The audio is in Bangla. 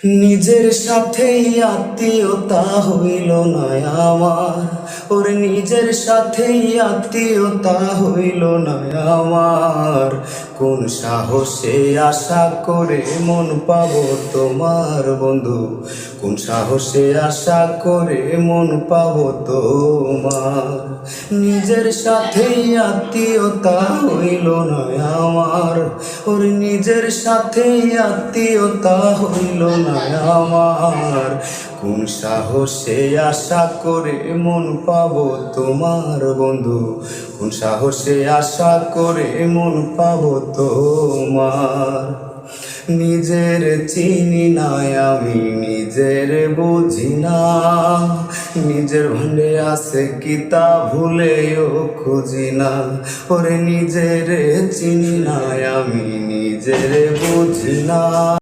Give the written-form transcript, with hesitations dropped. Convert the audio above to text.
নিজের সাথেই আত্মীয়তা হইল না আমার, ওর নিজের সাথেই আত্মীয়তা হইল না আমার। কোন সাহসে আশা করে মন পাবো তোমার বন্ধু, কোন সাহসে আশা করে মন পাবো তোমার। নিজের সাথেই আত্মীয়তা হইল না আমার, ওর নিজের সাথেই আত্মীয়তা হইল না আমার। কোন সাহসে আশা করে মন পাবো তোমার বন্ধু, কোন সাহসে আশা করে মন পাবো তোমার। নিজের চিনি না আমি, নিজের বুঝি না, নিজের ভান্ডে আছে কি তা ভুলেও খুঁজি না। ওরে নিজের চিনি না আমি, নিজের বুঝি না।